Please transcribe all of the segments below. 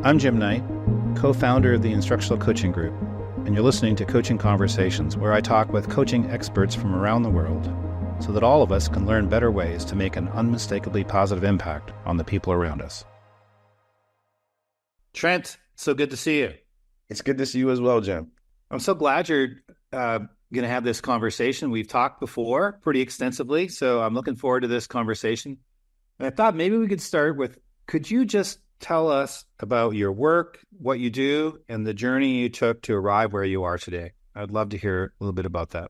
I'm Jim Knight, co-founder of the Instructional Coaching Group, and you're listening to Coaching Conversations, where I talk with coaching experts from around the world so that all of us can learn better ways to make an unmistakably positive impact on the people around us. Trent, so good to see you. It's good to see you as well, Jim. I'm so glad you're going to have this conversation. We've talked before pretty extensively, so I'm looking forward to this conversation. And I thought maybe we could start with, could you just tell us about your work, what you do, and the journey you took to arrive where you are today? I'd love to hear a little bit about that.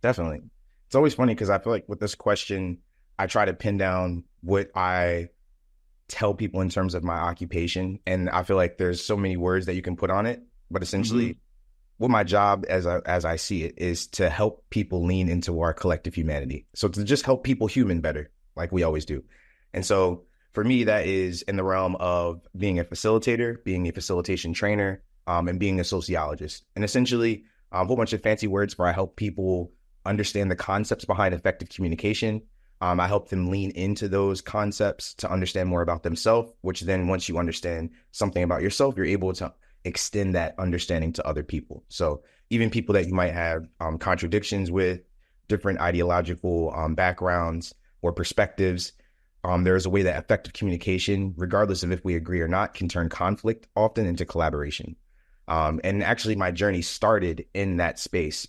Definitely. It's always funny because I feel like with this question, I try to pin down what I tell people in terms of my occupation. And I feel like there's so many words that you can put on it. But essentially, what my job as I see it is to help people lean into our collective humanity. So to just help people human better, like we always do. And so for me, that is in the realm of being a facilitator, being a facilitation trainer, and being a sociologist. And essentially, a whole bunch of fancy words where I help people understand the concepts behind effective communication. I help them lean into those concepts to understand more about themselves, which then once you understand something about yourself, you're able to extend that understanding to other people. So even people that you might have contradictions with, different ideological backgrounds or perspectives, there's a way that effective communication, regardless of if we agree or not, can turn conflict often into collaboration. And actually, my journey started in that space.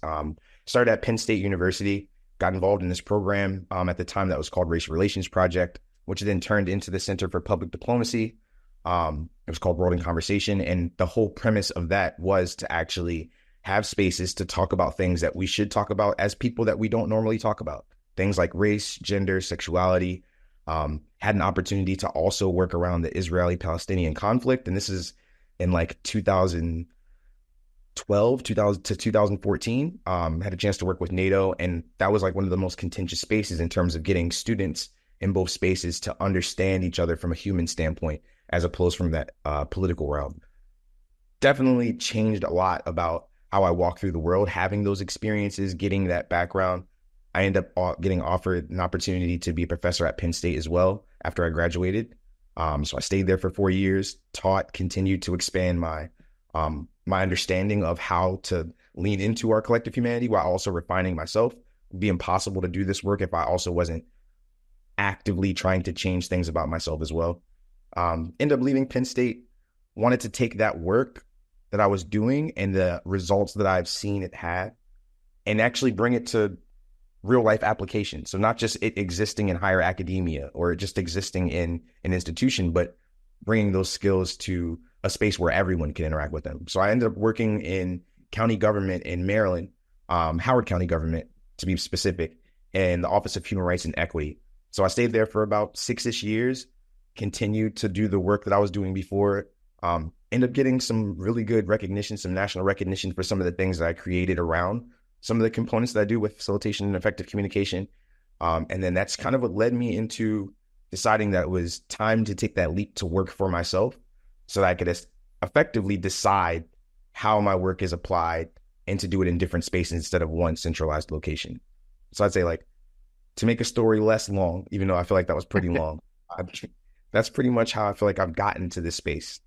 Started at Penn State University, got involved in this program at the time that was called Race Relations Project, which then turned into the Center for Public Diplomacy. It was called World in Conversation. And the whole premise of that was to actually have spaces to talk about things that we should talk about as people that we don't normally talk about. Things like race, gender, sexuality. Had an opportunity to also work around the Israeli-Palestinian conflict. And this is in like 2012 to 2014. Had a chance to work with NATO. And that was like one of the most contentious spaces in terms of getting students in both spaces to understand each other from a human standpoint, as opposed from that political realm. Definitely changed a lot about how I walk through the world, having those experiences, getting that background. I ended up getting offered an opportunity to be a professor at Penn State as well after I graduated. So I stayed there for 4 years, taught, continued to expand my understanding of how to lean into our collective humanity while also refining myself. It'd be impossible to do this work if I also wasn't actively trying to change things about myself as well. Ended up leaving Penn State, wanted to take that work that I was doing and the results that I've seen it have and actually bring it to real life application. So not just it existing in higher academia or just existing in an institution, but bringing those skills to a space where everyone can interact with them. So I ended up working in county government in Maryland, Howard County government to be specific, in the Office of Human Rights and Equity. So I stayed there for about 6-ish years, continued to do the work that I was doing before, ended up getting some really good recognition, some national recognition for some of the things that I created around some of the components that I do with facilitation and effective communication. And then that's kind of what led me into deciding that it was time to take that leap to work for myself so that I could effectively decide how my work is applied and to do it in different spaces instead of one centralized location. So I'd say, like, to make a story less long, even though I feel like that was pretty long, that's pretty much how I feel like I've gotten to this space.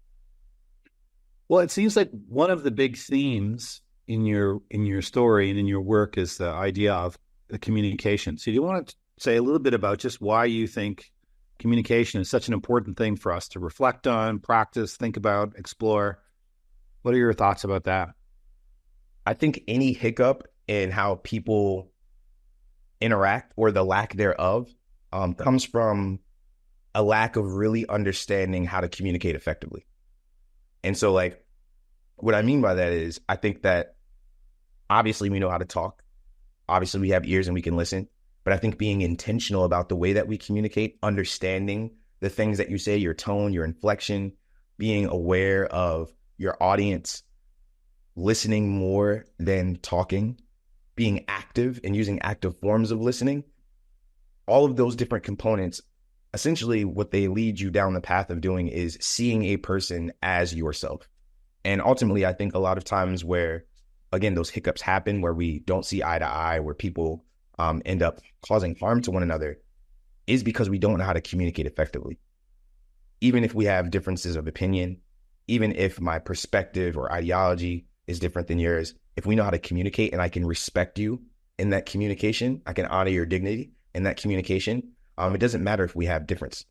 Well, it seems like one of the big themes in your story and in your work is the idea of the communication. So do you want to say a little bit about just why you think communication is such an important thing for us to reflect on, practice, think about, explore? What are your thoughts about that? I think any hiccup in how people interact or the lack thereof comes from a lack of really understanding how to communicate effectively. And so, like, what I mean by that is I think that obviously we know how to talk. Obviously we have ears and we can listen. But I think being intentional about the way that we communicate, understanding the things that you say, your tone, your inflection, being aware of your audience, listening more than talking, being active and using active forms of listening, all of those different components, essentially what they lead you down the path of doing is seeing a person as yourself. And ultimately, I think a lot of times where, again, those hiccups happen, where we don't see eye to eye, where people end up causing harm to one another, is because we don't know how to communicate effectively. Even if we have differences of opinion, even if my perspective or ideology is different than yours, if we know how to communicate and I can respect you in that communication, I can honor your dignity in that communication. It doesn't matter if we have difference.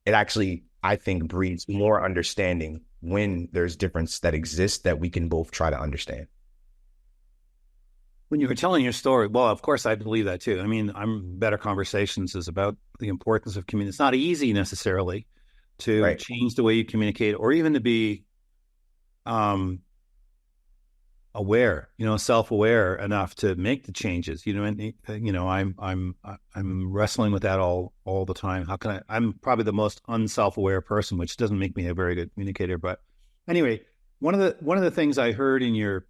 It actually, I think, breeds more understanding when there's difference that exists that we can both try to understand. When you were telling your story, well, of course, I believe that too. I mean, Better Conversations is about the importance of community. It's not easy necessarily to Right. change the way you communicate, or even to be um, aware, self-aware enough to make the changes. I'm wrestling with that all the time. How can I'm probably the most unself-aware person, which doesn't make me a very good communicator. But anyway, one of the things I heard in your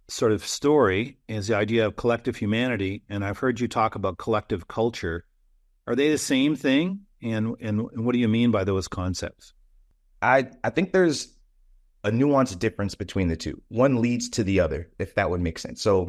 sort of story is the idea of collective humanity, and I've heard you talk about collective culture. Are they the same thing? And what do you mean by those concepts? I think there's a nuanced difference between the two. One leads to the other, if that would make sense. So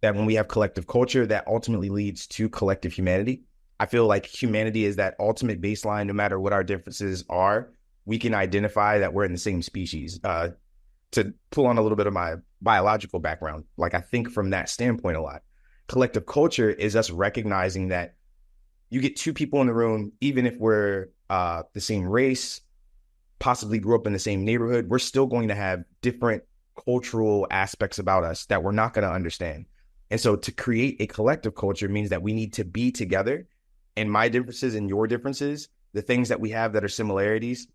that when we have collective culture, that ultimately leads to collective humanity. I feel like humanity is that ultimate baseline. No matter what our differences are, we can identify that we're in the same species. To pull on a little bit of my biological background, like I think from that standpoint a lot. Collective culture is us recognizing that you get two people in the room, even if we're the same race, possibly grew up in the same neighborhood, we're still going to have different cultural aspects about us that we're not going to understand. And so to create a collective culture means that we need to be together, and my differences and your differences, the things that we have that are similarities,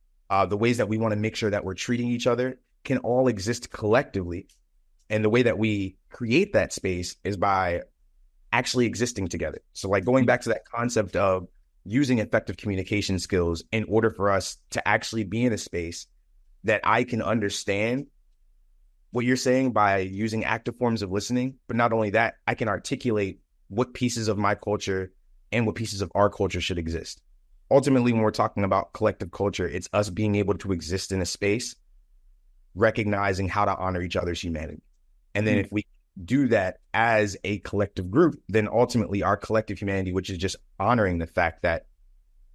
the ways that we want to make sure that we're treating each other can all exist collectively. And the way that we create that space is by actually existing together. So like going back to that concept of using effective communication skills in order for us to actually be in a space that I can understand what you're saying by using active forms of listening. But not only that, I can articulate what pieces of my culture and what pieces of our culture should exist. Ultimately, when we're talking about collective culture, it's us being able to exist in a space, recognizing how to honor each other's humanity. And then if we do that as a collective group, then ultimately our collective humanity, which is just honoring the fact that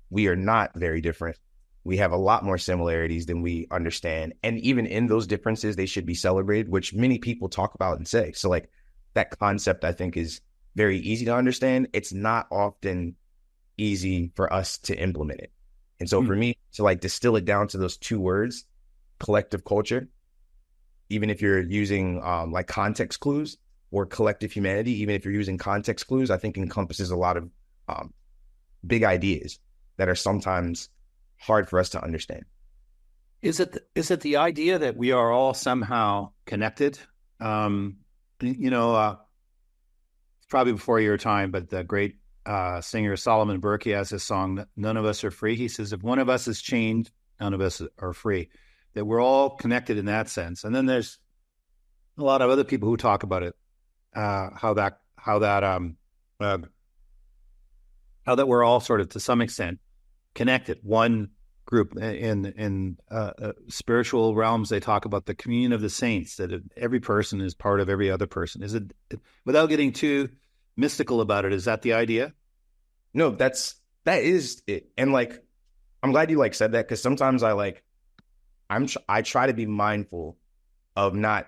we are not very different. We have a lot more similarities than we understand. And even in those differences, they should be celebrated, which many people talk about and say. So like that concept, I think, is very easy to understand. It's not often easy for us to implement it. And so for me to like distill it down to those two words, collective culture, even if you're using like context clues, or collective humanity, even if you're using context clues, I think encompasses a lot of big ideas that are sometimes hard for us to understand. Is it the idea that we are all somehow connected? It's probably before your time, but the great singer Solomon Burke has this song, "None of Us Are Free." He says, if one of us is chained, none of us are free. That we're all connected in that sense. And then there's a lot of other people who talk about it, how that we're all sort of to some extent connected. One group in spiritual realms, they talk about the communion of the saints, that every person is part of every other person. Is it, without getting too mystical about it, is that the idea? No, that is it. And like, I'm glad you like said that, because sometimes I try to be mindful of not,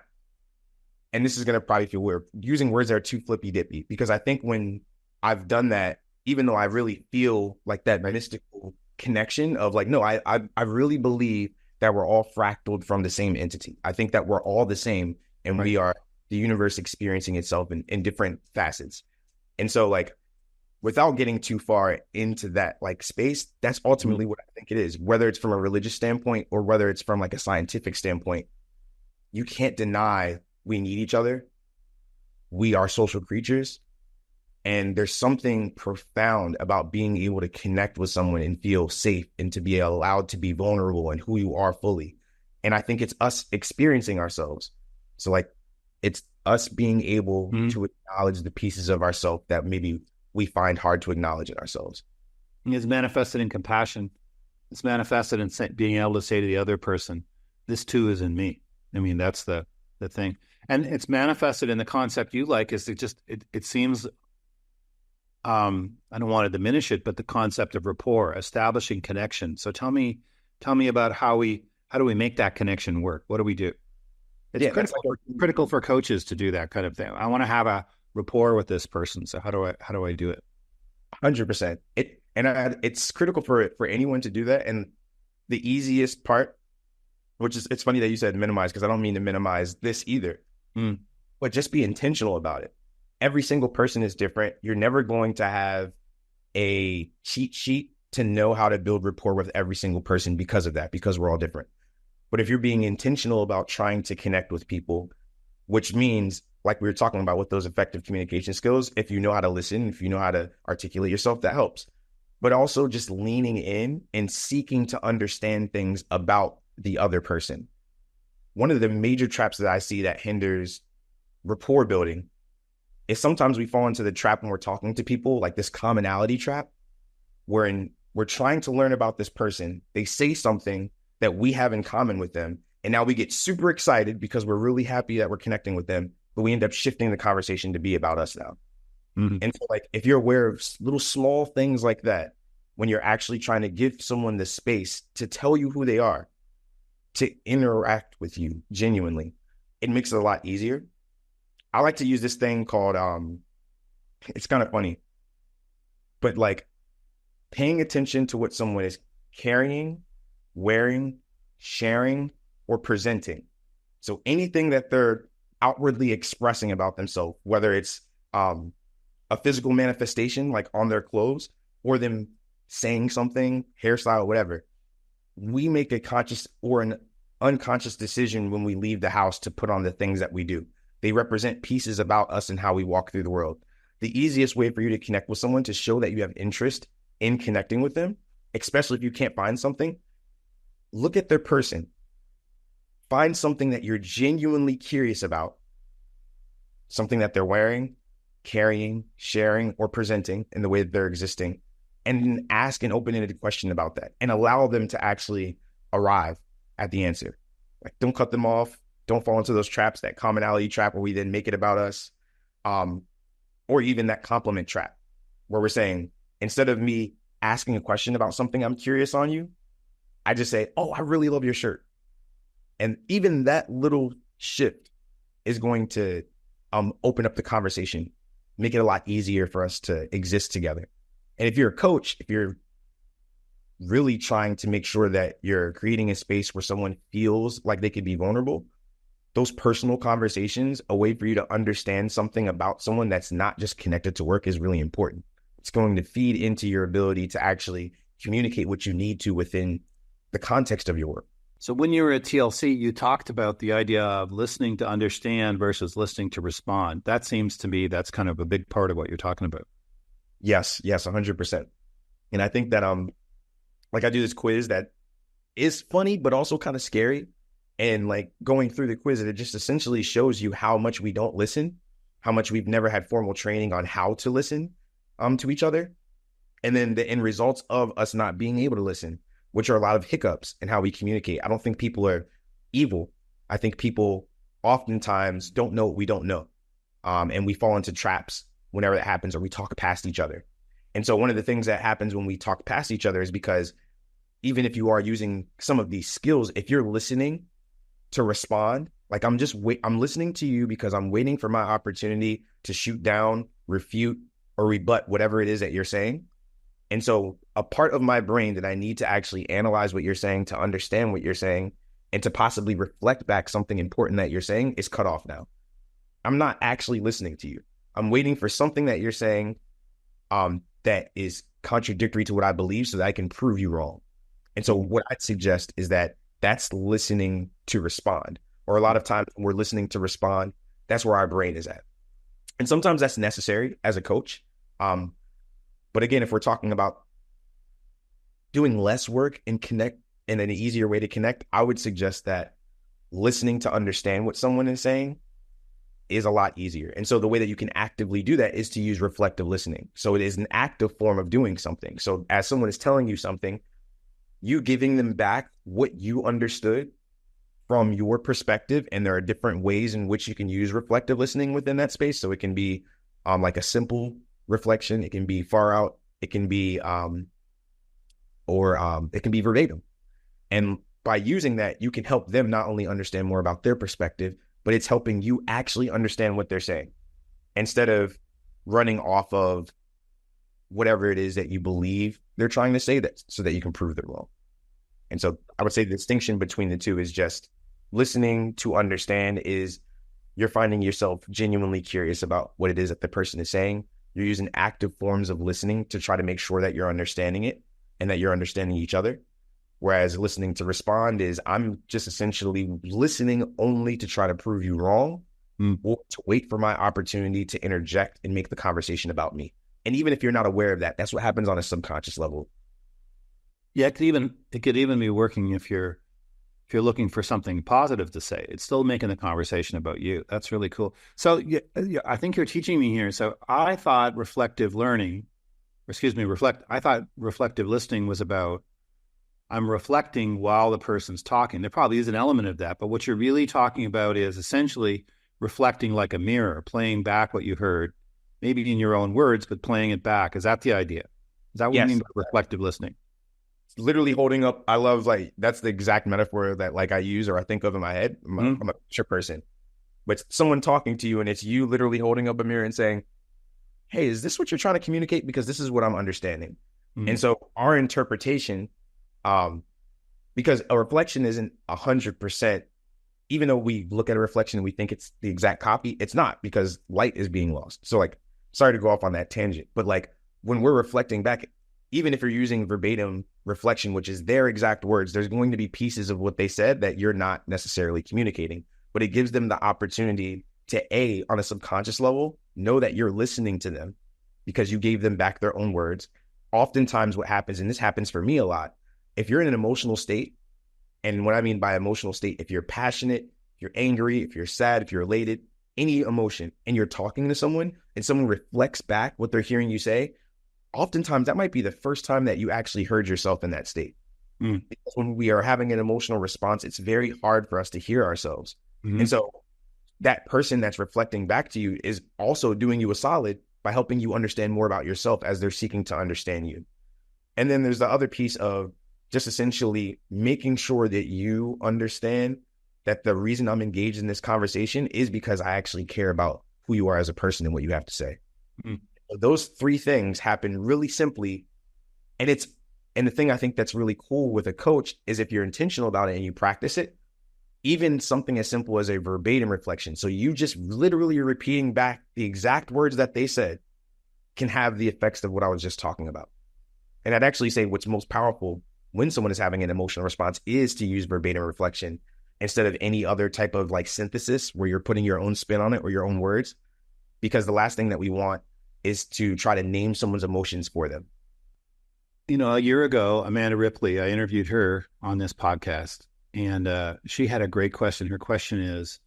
and this is going to probably feel weird, using words that are too flippy dippy, because I think when I've done that, even though I really feel like that mystical connection of like, no, I really believe that we're all fractaled from the same entity. I think that we're all the same, and we are the universe experiencing itself in different facets. And so like, without getting too far into that like space, that's ultimately what I think it is, whether it's from a religious standpoint or whether it's from like a scientific standpoint. You can't deny we need each other. We are social creatures. And there's something profound about being able to connect with someone and feel safe and to be allowed to be vulnerable and who you are fully. And I think it's us experiencing ourselves. So like, it's us being able to acknowledge the pieces of ourselves that maybe we find hard to acknowledge in ourselves. It's manifested in compassion. It's manifested in being able to say to the other person, this too is in me. I mean, that's the thing. And it's manifested in the concept you like, is it seems, I don't want to diminish it, but the concept of rapport, establishing connection. So tell me Tell me about how do we make that connection work? What do we do? It's Yeah, that's like critical for coaches to do that kind of thing. I want to have a rapport with this person. So how do I do it? 100%. It's critical for anyone to do that. And the easiest part, which is, it's funny that you said minimize, because I don't mean to minimize this either, Mm. but just be intentional about it. Every single person is different. You're never going to have a cheat sheet to know how to build rapport with every single person because of that, because we're all different. But if you're being intentional about trying to connect with people, which means, like we were talking about with those effective communication skills, if you know how to listen, if you know how to articulate yourself, that helps. But also just leaning in and seeking to understand things about the other person. One of the major traps that I see that hinders rapport building is sometimes we fall into the trap when we're talking to people, like this commonality trap, wherein we're trying to learn about this person. They say something that we have in common with them. And now we get super excited because we're really happy that we're connecting with them, but we end up shifting the conversation to be about us now. Mm-hmm. And so, like, if you're aware of little small things like that, when you're actually trying to give someone the space to tell you who they are, to interact with you genuinely, it makes it a lot easier. I like to use this thing called, it's kind of funny, but like paying attention to what someone is carrying, wearing, sharing, or presenting. So anything that they're outwardly expressing about themselves, whether it's a physical manifestation like on their clothes, or them saying something, hairstyle, whatever, we make a conscious or an unconscious decision when we leave the house to put on the things that we do. They represent pieces about us and how we walk through the world. The easiest way for you to connect with someone, to show that you have interest in connecting with them, especially if you can't find something, look at their person. Find something that you're genuinely curious about, something that they're wearing, carrying, sharing, or presenting in the way that they're existing, and then ask an open-ended question about that and allow them to actually arrive at the answer. Like, don't cut them off. Don't fall into those traps, that commonality trap where we then make it about us, or even that compliment trap where we're saying, instead of me asking a question about something I'm curious on you, I just say, oh, I really love your shirt. And even that little shift is going to open up the conversation, make it a lot easier for us to exist together. And if you're a coach, if you're really trying to make sure that you're creating a space where someone feels like they could be vulnerable, those personal conversations, a way for you to understand something about someone that's not just connected to work, is really important. It's going to feed into your ability to actually communicate what you need to within the context of your work. So when you were at TLC, you talked about the idea of listening to understand versus listening to respond. That seems to me that's kind of a big part of what you're talking about. Yes, 100%. And I think that like I do this quiz that is funny, but also kind of scary. And like going through the quiz, it just essentially shows you how much we don't listen, how much we've never had formal training on how to listen to each other. And then the end results of us not being able to listen, which are a lot of hiccups in how we communicate. I don't think people are evil. I think people oftentimes don't know what we don't know. And we fall into traps whenever that happens, or we talk past each other. And so one of the things that happens when we talk past each other is because even if you are using some of these skills, if you're listening to respond, like I'm listening to you because I'm waiting for my opportunity to shoot down, refute, or rebut whatever it is that you're saying. And so a part of my brain that I need to actually analyze what you're saying, to understand what you're saying, and to possibly reflect back something important that you're saying is cut off now. I'm not actually listening to you. I'm waiting for something that you're saying that is contradictory to what I believe so that I can prove you wrong. And so what I'd suggest is that that's listening to respond. Or a lot of times when we're listening to respond, that's where our brain is at. And sometimes that's necessary as a coach. But again, if we're talking about doing less work and connect in an easier way to connect, I would suggest that listening to understand what someone is saying is a lot easier. And so the way that you can actively do that is to use reflective listening. So it is an active form of doing something. So as someone is telling you something, you giving them back what you understood from your perspective. And there are different ways in which you can use reflective listening within that space. So it can be like a simple reflection. It can be far out. It can be, it can be verbatim. And by using that, you can help them not only understand more about their perspective, but it's helping you actually understand what they're saying instead of running off of whatever it is that you believe they're trying to say, that so that you can prove them wrong. And so I would say the distinction between the two is just listening to understand is you're finding yourself genuinely curious about what it is that the person is saying. You're using active forms of listening to try to make sure that you're understanding it and that you're understanding each other. Whereas listening to respond is I'm just essentially listening only to try to prove you wrong or to wait for my opportunity to interject and make the conversation about me. And even if you're not aware of that, that's what happens on a subconscious level. Yeah, it could even be working if you're looking for something positive to say. It's still making the conversation about you. That's really cool. So yeah, I think you're teaching me here. So I thought reflective listening was about I'm reflecting while the person's talking. There probably is an element of that, but what you're really talking about is essentially reflecting like a mirror, playing back what you heard, maybe in your own words, but playing it back. Is that the idea? Is that what you mean by reflective listening? Literally holding up. I love, like, that's the exact metaphor that like I use or I think of in my head. I'm a picture person, but someone talking to you and it's you literally holding up a mirror and saying, hey, is this what you're trying to communicate? Because this is what I'm understanding. And so our interpretation, because a reflection isn't 100%, even though we look at a reflection and we think it's the exact copy, it's not, because light is being lost. So like, sorry to go off on that tangent, but like when we're reflecting back, even if you're using verbatim reflection, which is their exact words, there's going to be pieces of what they said that you're not necessarily communicating, but it gives them the opportunity to on a subconscious level, know that you're listening to them because you gave them back their own words. Oftentimes what happens, and this happens for me a lot, if you're in an emotional state, and what I mean by emotional state, if you're passionate, if you're angry, if you're sad, if you're elated, any emotion, and you're talking to someone and someone reflects back what they're hearing you say, oftentimes that might be the first time that you actually heard yourself in that state. Because when we are having an emotional response, it's very hard for us to hear ourselves. And so that person that's reflecting back to you is also doing you a solid by helping you understand more about yourself as they're seeking to understand you. And then there's the other piece of just essentially making sure that you understand that the reason I'm engaged in this conversation is because I actually care about who you are as a person and what you have to say. Those three things happen really simply. And the thing I think that's really cool with a coach is if you're intentional about it and you practice it, even something as simple as a verbatim reflection. So you just literally repeating back the exact words that they said can have the effects of what I was just talking about. And I'd actually say what's most powerful when someone is having an emotional response is to use verbatim reflection instead of any other type of like synthesis where you're putting your own spin on it or your own words. Because the last thing that we want is to try to name someone's emotions for them. You know, a year ago, Amanda Ripley, I interviewed her on this podcast, and she had a great question. Her question is,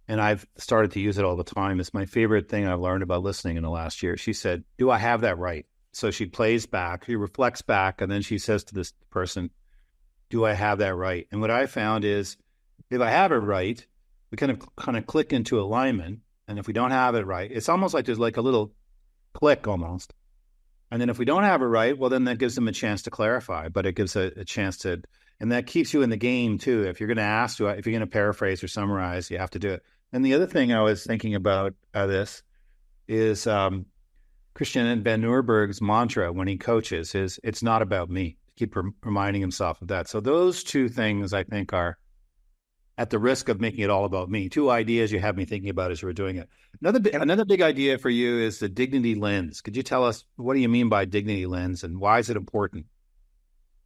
and I've started to use it all the time, it's my favorite thing I've learned about listening in the last year. She said, do I have that right? So she plays back, she reflects back, and then she says to this person, do I have that right? And what I found is, if I have it right, we kind of click into alignment. And if we don't have it right, it's almost like there's like a little click almost. And then if we don't have it right, well, then that gives them a chance to clarify, but it gives a chance to, and that keeps you in the game too. If you're going to ask, if you're going to paraphrase or summarize, you have to do it. And the other thing I was thinking about this is Christian Van Nuremberg's mantra when he coaches is, it's not about me. Keep reminding himself of that. So those two things I think are, at the risk of making it all about me, two ideas you have me thinking about as we're doing it. Another big idea for you is the dignity lens. Could you tell us, what do you mean by dignity lens and why is it important?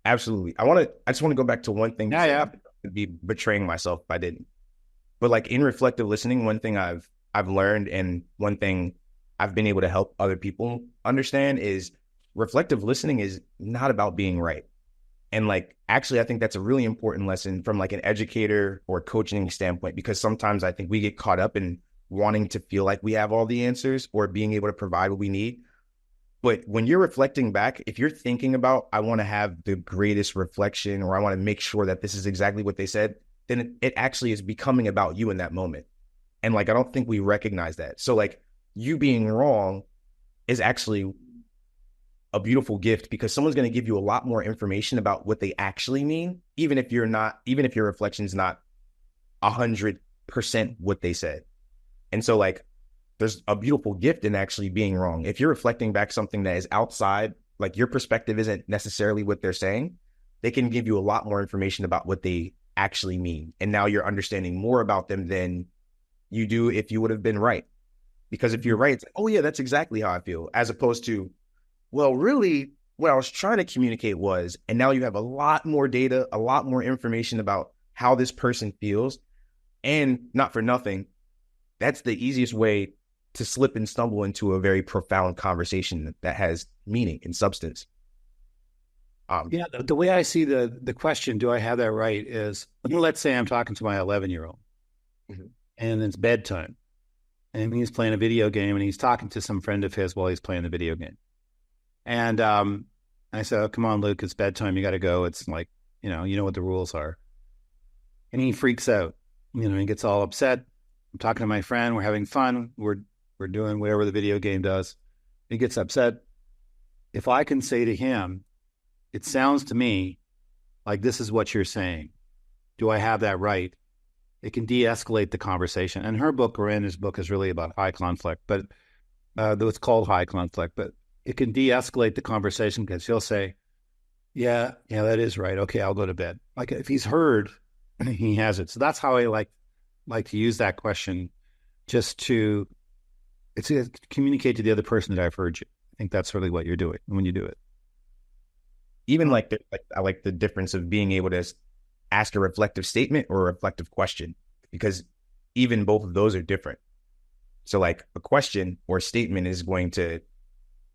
Absolutely. I just want to go back to one thing. I'd be betraying myself if I didn't. But like in reflective listening, one thing I've learned and one thing I've been able to help other people understand is reflective listening is not about being right. And like, actually, I think that's a really important lesson from like an educator or coaching standpoint, because sometimes I think we get caught up in wanting to feel like we have all the answers or being able to provide what we need. But when you're reflecting back, if you're thinking about, I want to have the greatest reflection, or I want to make sure that this is exactly what they said, then it actually is becoming about you in that moment. And like, I don't think we recognize that. So like you being wrong is actually a beautiful gift because someone's going to give you a lot more information about what they actually mean, even if your reflection's not 100% what they said. And so like, there's a beautiful gift in actually being wrong. If you're reflecting back something that is outside, like your perspective isn't necessarily what they're saying, they can give you a lot more information about what they actually mean. And now you're understanding more about them than you do if you would have been right. Because if you're right, it's like, oh yeah, that's exactly how I feel. As opposed to, well, really what I was trying to communicate was, and now you have a lot more data, a lot more information about how this person feels. And not for nothing, that's the easiest way to slip and stumble into a very profound conversation that has meaning and substance. Yeah, the way I see the question, do I have that right, is let's say I'm talking to my 11-year-old Mhm. and it's bedtime and he's playing a video game and he's talking to some friend of his while he's playing the video game. And I said, oh, come on, Luke, it's bedtime. You got to go. It's like, you know what the rules are. And he freaks out. He gets all upset. I'm talking to my friend. We're having fun. We're doing whatever the video game does. He gets upset. If I can say to him, it sounds to me like this is what you're saying. Do I have that right? It can de-escalate the conversation. And her book, Miranda's book, is really about high conflict, but though it's called high conflict, but it can de-escalate the conversation because he'll say, yeah, that is right. Okay, I'll go to bed. Like if he's heard, he has it. So that's how I like to use that question, just to communicate to the other person that I've heard you. I think that's really what you're doing when you do it. Even I like the difference of being able to ask a reflective statement or a reflective question, because even both of those are different. So like a question or a statement is going to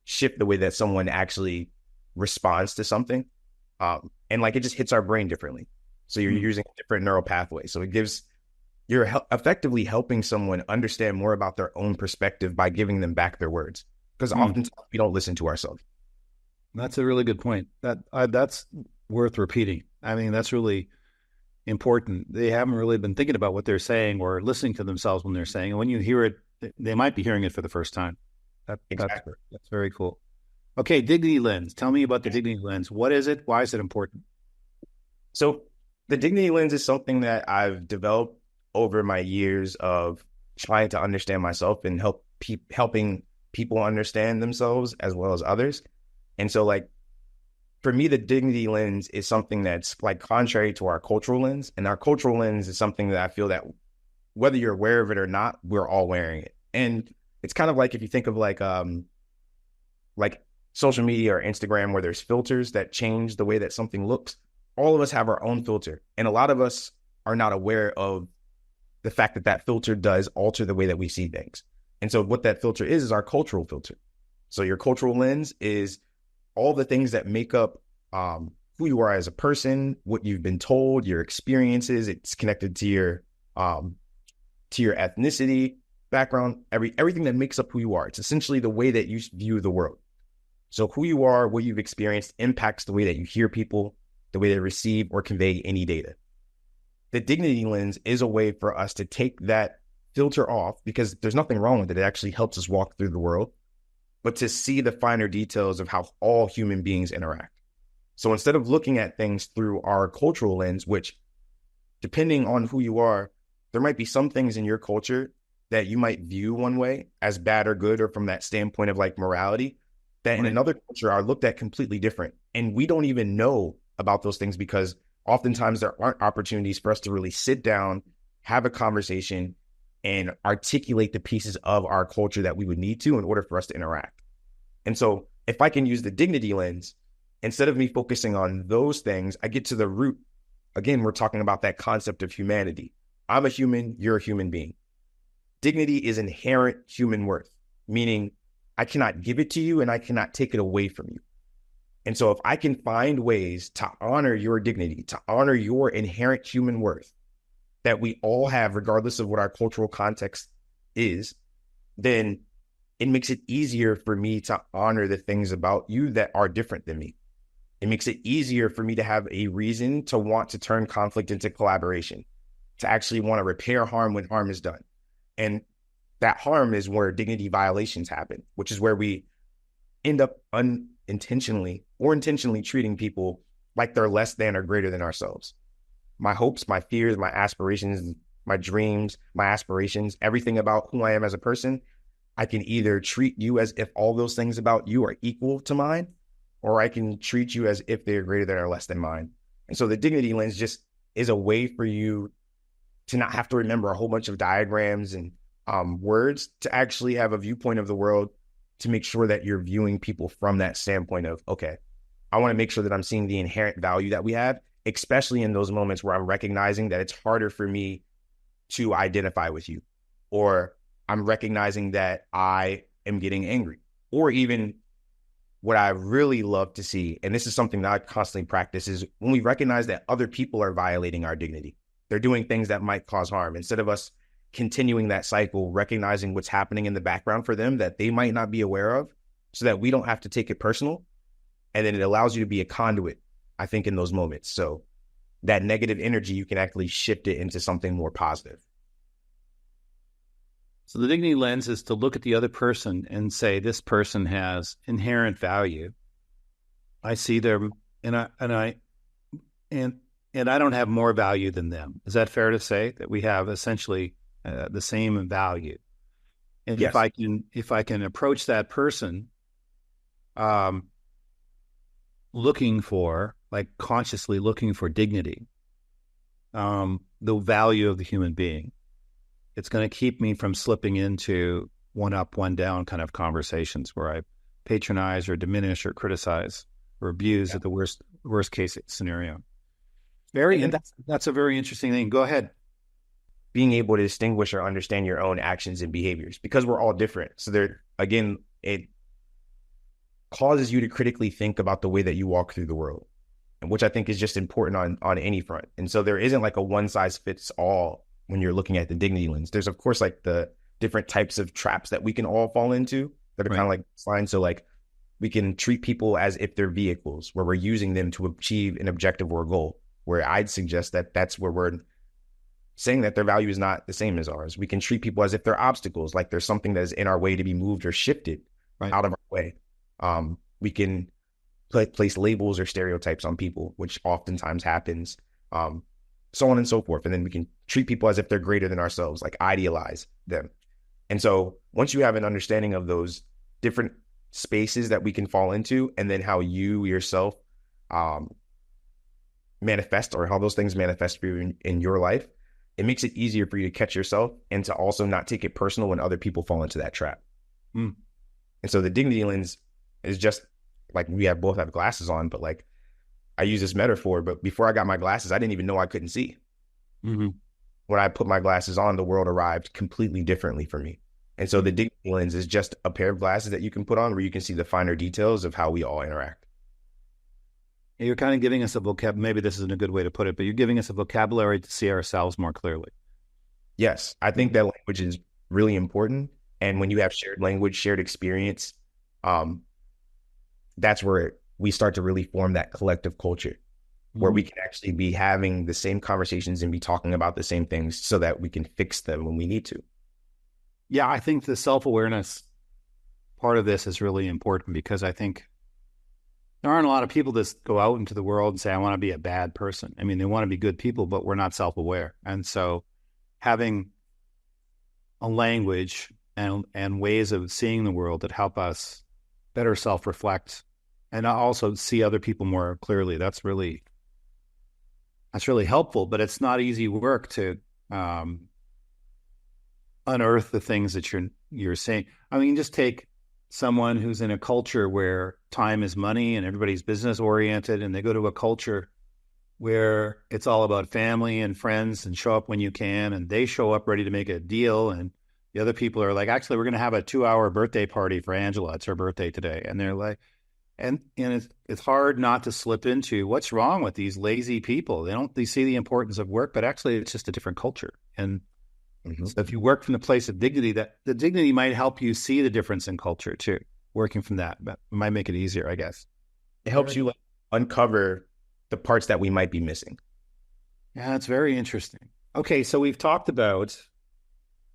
shift the way that someone actually responds to something. And like it just hits our brain differently. So you're using a different neural pathway. So you're effectively helping someone understand more about their own perspective by giving them back their words. Because oftentimes we don't listen to ourselves. That's a really good point. That's worth repeating. I mean, that's really important. They haven't really been thinking about what they're saying or listening to themselves when they're saying. And when you hear it, they might be hearing it for the first time. Exactly. That's very cool. Okay, dignity lens. Tell me about the dignity lens. What is it? Why is it important? So the dignity lens is something that I've developed over my years of trying to understand myself and helping people understand themselves as well as others. And so like, for me, the dignity lens is something that's like contrary to our cultural lens. And our cultural lens is something that I feel that whether you're aware of it or not, we're all wearing it. And it's kind of like if you think of like social media or Instagram where there's filters that change the way that something looks. All of us have our own filter. And a lot of us are not aware of the fact that that filter does alter the way that we see things. And so what that filter is our cultural filter. So your cultural lens is all the things that make up who you are as a person, what you've been told, your experiences. It's connected to your ethnicity, background, everything that makes up who you are. It's essentially the way that you view the world. So who you are, what you've experienced impacts the way that you hear people, the way they receive or convey any data. The dignity lens is a way for us to take that filter off because there's nothing wrong with it. It actually helps us walk through the world, but to see the finer details of how all human beings interact. So instead of looking at things through our cultural lens, which depending on who you are, there might be some things in your culture that you might view one way as bad or good, or from that standpoint of like morality, that in another culture are looked at completely different. And we don't even know about those things because oftentimes there aren't opportunities for us to really sit down, have a conversation, and articulate the pieces of our culture that we would need to in order for us to interact. And so if I can use the dignity lens, instead of me focusing on those things, I get to the root. Again, we're talking about that concept of humanity. I'm a human, you're a human being. Dignity is inherent human worth, meaning I cannot give it to you and I cannot take it away from you. And so if I can find ways to honor your dignity, to honor your inherent human worth that we all have, regardless of what our cultural context is, then it makes it easier for me to honor the things about you that are different than me. It makes it easier for me to have a reason to want to turn conflict into collaboration, to actually want to repair harm when harm is done. And that harm is where dignity violations happen, which is where we end up intentionally or intentionally treating people like they're less than or greater than ourselves. My hopes, my fears, my aspirations, my dreams, my aspirations, everything about who I am as a person, I can either treat you as if all those things about you are equal to mine, or I can treat you as if they're greater than or less than mine. And so the dignity lens just is a way for you to not have to remember a whole bunch of diagrams and words, to actually have a viewpoint of the world, to make sure that you're viewing people from that standpoint of, okay, I want to make sure that I'm seeing the inherent value that we have, especially in those moments where I'm recognizing that it's harder for me to identify with you, or I'm recognizing that I am getting angry, or even what I really love to see, and this is something that I constantly practice, is when we recognize that other people are violating our dignity. They're doing things that might cause harm. Instead of us continuing that cycle, recognizing what's happening in the background for them that they might not be aware of, so that we don't have to take it personal. And then it allows you to be a conduit, I think, in those moments. So that negative energy, you can actually shift it into something more positive. So the dignity lens is to look at the other person and say, this person has inherent value. I see them, and I don't have more value than them. Is that fair to say that we have essentially the same value? And Yes. if I can approach that person, consciously looking for dignity, the value of the human being, it's going to keep me from slipping into one up, one down kind of conversations where I patronize or diminish or criticize or abuse at the worst case scenario. And that's a very interesting thing. Go ahead. Being able to distinguish or understand your own actions and behaviors, because we're all different. So it causes you to critically think about the way that you walk through the world, which I think is just important on any front. And so there isn't like a one size fits all when you're looking at the dignity lens. There's, of course, like the different types of traps that we can all fall into that are kind of like fine. So like we can treat people as if they're vehicles where we're using them to achieve an objective or a goal, where I'd suggest that that's where we're saying that their value is not the same as ours. We can treat people as if they're obstacles, like there's something that is in our way to be moved or shifted out of our way. We can place labels or stereotypes on people, which oftentimes happens, so on and so forth. And then we can treat people as if they're greater than ourselves, like idealize them. And so once you have an understanding of those different spaces that we can fall into, and then how you yourself manifest, or how those things manifest for you in your life, it makes it easier for you to catch yourself and to also not take it personal when other people fall into that trap. And so the dignity lens is just like, we both have glasses on, but like I use this metaphor, but before I got my glasses, I didn't even know I couldn't see. Mm-hmm. When I put my glasses on, the world arrived completely differently for me. And so the dignity lens is just a pair of glasses that you can put on where you can see the finer details of how we all interact. You're kind of giving us maybe this isn't a good way to put it, but you're giving us a vocabulary to see ourselves more clearly. Yes, I think that language is really important. And when you have shared language, shared experience, that's where we start to really form that collective culture, where we can actually be having the same conversations and be talking about the same things so that we can fix them when we need to. Yeah, I think the self-awareness part of this is really important, because I think there aren't a lot of people that go out into the world and say, I want to be a bad person. I mean, they want to be good people, but we're not self-aware. And so having a language and ways of seeing the world that help us better self-reflect and also see other people more clearly, that's really helpful. But it's not easy work to unearth the things that you're saying. I mean, just take someone who's in a culture where time is money and everybody's business oriented, and they go to a culture where it's all about family and friends and show up when you can, and they show up ready to make a deal, and the other people are like, actually, we're going to have a 2-hour birthday party for Angela. It's her birthday today. And they're like, and it's hard not to slip into what's wrong with these lazy people. They see the importance of work, but actually it's just a different culture. And so if you work from the place of dignity, that the dignity might help you see the difference in culture too. Working from that, but it might make it easier, I guess. It helps you uncover the parts that we might be missing. Yeah, it's very interesting. Okay, so we've talked about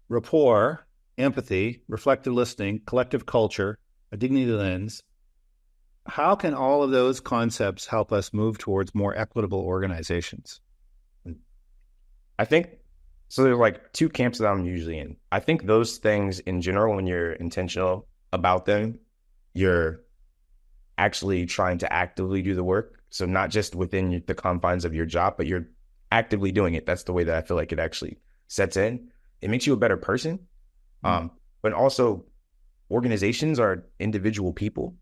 rapport, empathy, reflective listening, collective culture, a dignity lens. how can all of those concepts help us move towards more equitable organizations? I think so. There's like two camps that I'm usually in. I think those things in general, when you're intentional about them, you're actually trying to actively do the work. So not just within the confines of your job, but you're actively doing it. That's the way that I feel like it actually sets in. It makes you a better person. But also organizations are individual people.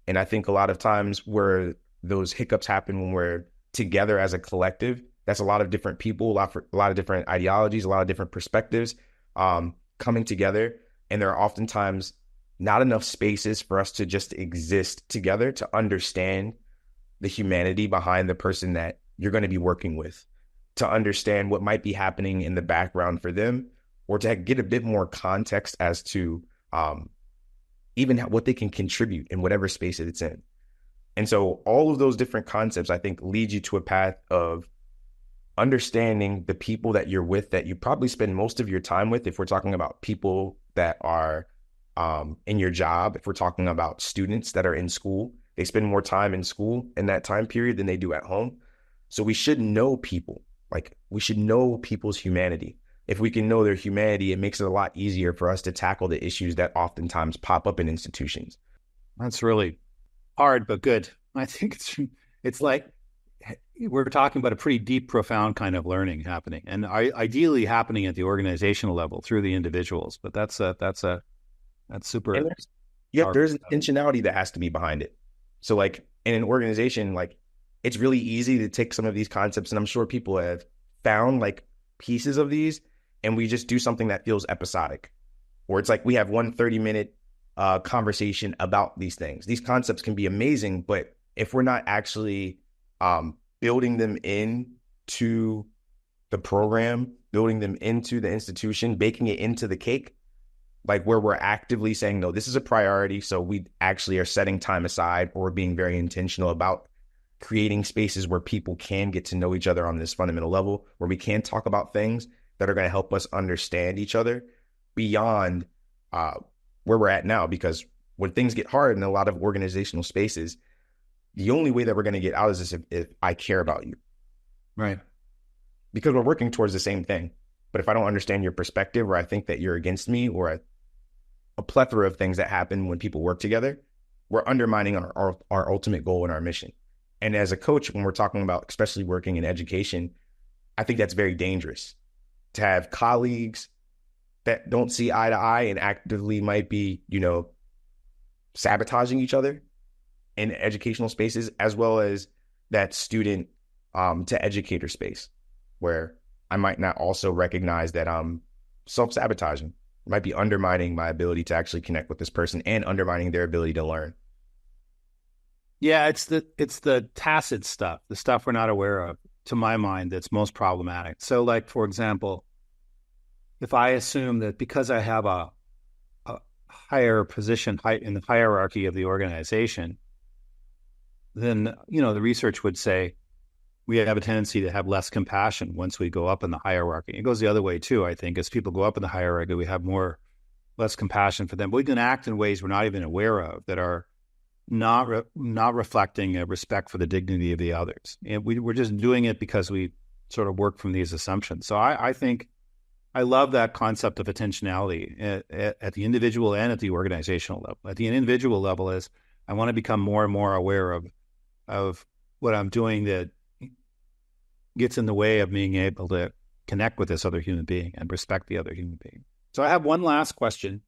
And I think a lot of times where those hiccups happen when we're together as a collective, that's a lot of different people, a lot of different ideologies, a lot of different perspectives coming together. And there are oftentimes not enough spaces for us to just exist together to understand the humanity behind the person that you're going to be working with, to understand what might be happening in the background for them, or to get a bit more context as to even what they can contribute in whatever space it's in. And so all of those different concepts, I think, lead you to a path of understanding the people that you're with, that you probably spend most of your time with. If we're talking about people that are in your job, if we're talking about students that are in school, they spend more time in school in that time period than they do at home. So we should know people. Like, we should know people's humanity. If we can know their humanity, it makes it a lot easier for us to tackle the issues that oftentimes pop up in institutions. That's really hard, but good. I think it's like we're talking about a pretty deep, profound kind of learning happening, and ideally happening at the organizational level through the individuals. But that's super. And there's intentionality that has to be behind it. So like in an organization, like it's really easy to take some of these concepts, and I'm sure people have found like pieces of these, and we just do something that feels episodic, or it's like we have one 30-minute conversation about these things. These concepts can be amazing, but if we're not actually building them into the program, building them into the institution, baking it into the cake, like where we're actively saying, no, this is a priority. So we actually are setting time aside, or being very intentional about creating spaces where people can get to know each other on this fundamental level, where we can talk about things that are going to help us understand each other beyond where we're at now. Because when things get hard in a lot of organizational spaces, the only way that we're going to get out is this if I care about you. Right. Because we're working towards the same thing. But if I don't understand your perspective, or I think that you're against me, or a plethora of things that happen when people work together, we're undermining our ultimate goal and our mission. And as a coach, when we're talking about especially working in education, I think that's very dangerous to have colleagues that don't see eye to eye and actively might be, sabotaging each other in educational spaces, as well as that student to educator space, where I might not also recognize that I'm self-sabotaging. It might be undermining my ability to actually connect with this person and undermining their ability to learn. Yeah, it's the tacit stuff, the stuff we're not aware of, to my mind, that's most problematic. So like, for example, if I assume that because I have a higher position in the hierarchy of the organization, then, the research would say we have a tendency to have less compassion once we go up in the hierarchy. It goes the other way too, I think. As people go up in the hierarchy, we have less compassion for them. But we can act in ways we're not even aware of, that are not reflecting a respect for the dignity of the others. And we're just doing it because we sort of work from these assumptions. So I think I love that concept of intentionality at the individual and at the organizational level. At the individual level is I want to become more and more aware of what I'm doing that gets in the way of being able to connect with this other human being and respect the other human being. So I have one last question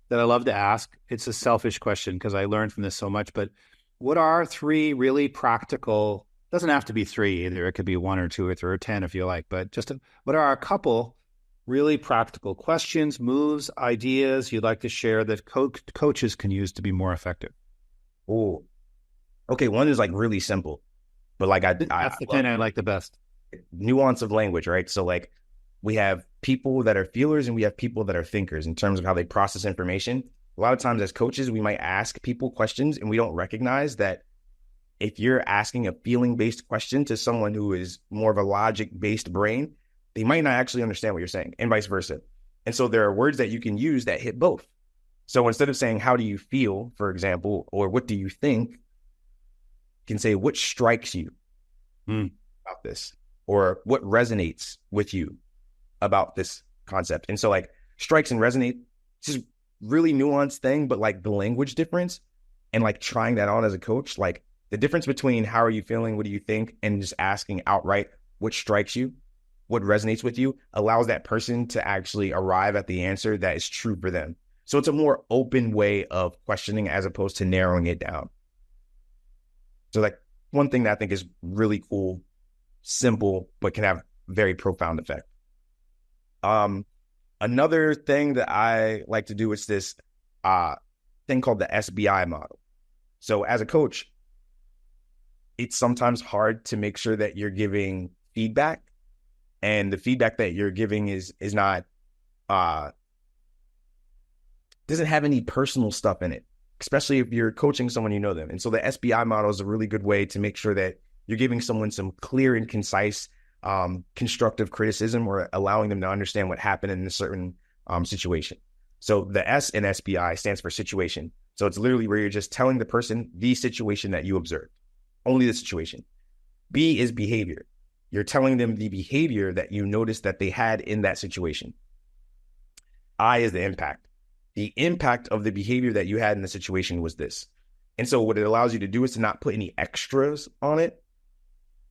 that I love to ask. It's a selfish question because I learned from this so much, but what are 3 really practical, doesn't have to be 3 either, it could be 1 or 2 or 3 or 10 if you like, but what are a couple really practical questions, moves, ideas you'd like to share that coaches can use to be more effective? Oh, okay. One is like really simple, but like that's the kind I like the best. Nuance of language, right? So like we have people that are feelers and we have people that are thinkers in terms of how they process information. A lot of times as coaches, we might ask people questions and we don't recognize that if you're asking a feeling-based question to someone who is more of a logic-based brain, they might not actually understand what you're saying, and vice versa. And so there are words that you can use that hit both. So instead of saying, how do you feel, for example, or what do you think, can say, what strikes you Mm. about this? Or what resonates with you about this concept? And so like strikes and resonate, it's just really nuanced thing, but like the language difference and like trying that on as a coach, like the difference between how are you feeling, what do you think, and just asking outright what strikes you, what resonates with you, allows that person to actually arrive at the answer that is true for them. So it's a more open way of questioning as opposed to narrowing it down. So like one thing that I think is really cool, simple, but can have very profound effect. Another thing that I like to do is this thing called the SBI model. So as a coach, it's sometimes hard to make sure that you're giving feedback, and the feedback that you're giving is not doesn't have any personal stuff in it, especially if you're coaching someone you know them. And so the SBI model is a really good way to make sure that you're giving someone some clear and concise constructive criticism, or allowing them to understand what happened in a certain situation. So the S in SBI stands for situation. So it's literally where you're just telling the person the situation that you observed, only the situation. B is behavior. You're telling them the behavior that you noticed that they had in that situation. I is the impact. The impact of the behavior that you had in the situation was this. And so what it allows you to do is to not put any extras on it,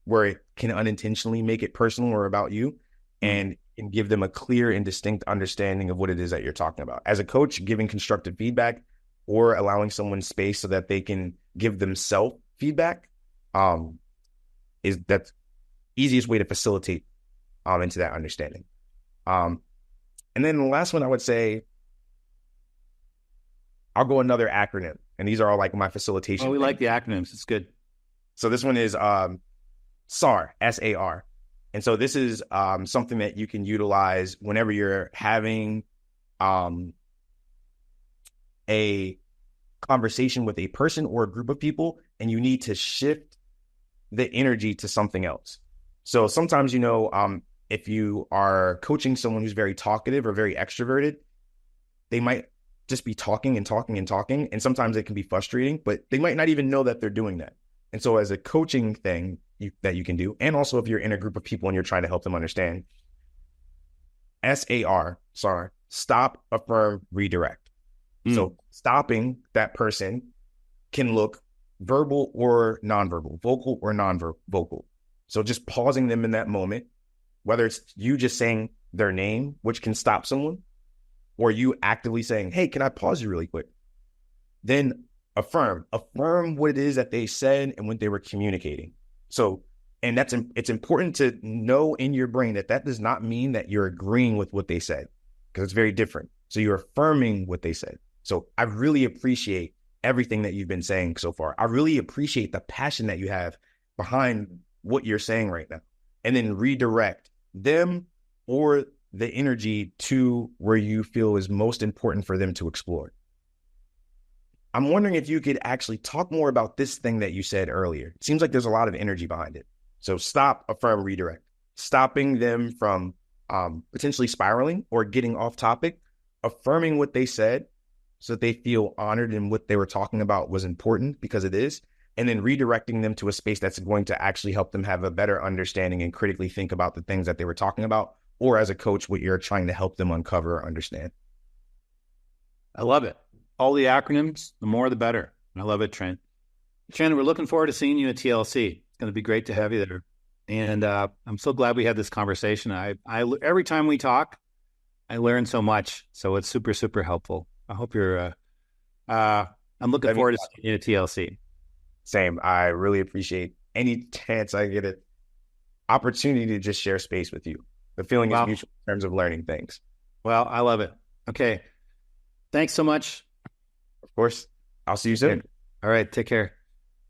where it can unintentionally make it personal or about you, and give them a clear and distinct understanding of what it is that you're talking about. As a coach, giving constructive feedback or allowing someone space so that they can give themselves feedback is that's easiest way to facilitate into that understanding. And then the last one I would say, I'll go another acronym, and these are all like my facilitation. Oh, we things. like the acronyms. It's good. So this one is SAR, SAR. And so this is something that you can utilize whenever you're having a conversation with a person or a group of people, and you need to shift the energy to something else. So sometimes, if you are coaching someone who's very talkative or very extroverted, they might just be talking and talking and talking. And sometimes it can be frustrating, but they might not even know that they're doing that. And so as a coaching thing that you can do, and also if you're in a group of people and you're trying to help them understand, SAR, stop, affirm, redirect. So stopping that person can look verbal or nonverbal, vocal or non-vocal. So just pausing them in that moment, whether it's you just saying their name, which can stop someone, or you actively saying, hey, can I pause you really quick? Then affirm what it is that they said and what they were communicating. So, and it's important to know in your brain that does not mean that you're agreeing with what they said, because it's very different. So you're affirming what they said. So I really appreciate everything that you've been saying so far. I really appreciate the passion that you have behind what you're saying right now. And then redirect them or the energy to where you feel is most important for them to explore. I'm wondering if you could actually talk more about this thing that you said earlier. It seems like there's a lot of energy behind it. So stop, affirm, redirect. Stopping them from potentially spiraling or getting off topic, affirming what they said so that they feel honored in what they were talking about was important, because it is, and then redirecting them to a space that's going to actually help them have a better understanding and critically think about the things that they were talking about, or as a coach, what you're trying to help them uncover or understand. I love it. All the acronyms, the more the better. I love it, Trent. Trent, we're looking forward to seeing you at TLC. It's going to be great to have you there. And I'm so glad we had this conversation. I every time we talk, I learn so much. So it's super, super helpful. I hope you're, I'm looking forward to seeing you at TLC. Same. I really appreciate any chance I get an opportunity to just share space with you. The feeling is mutual in terms of learning things. Well, I love it. Okay. Thanks so much. Of course. I'll see you soon. All right. Take care.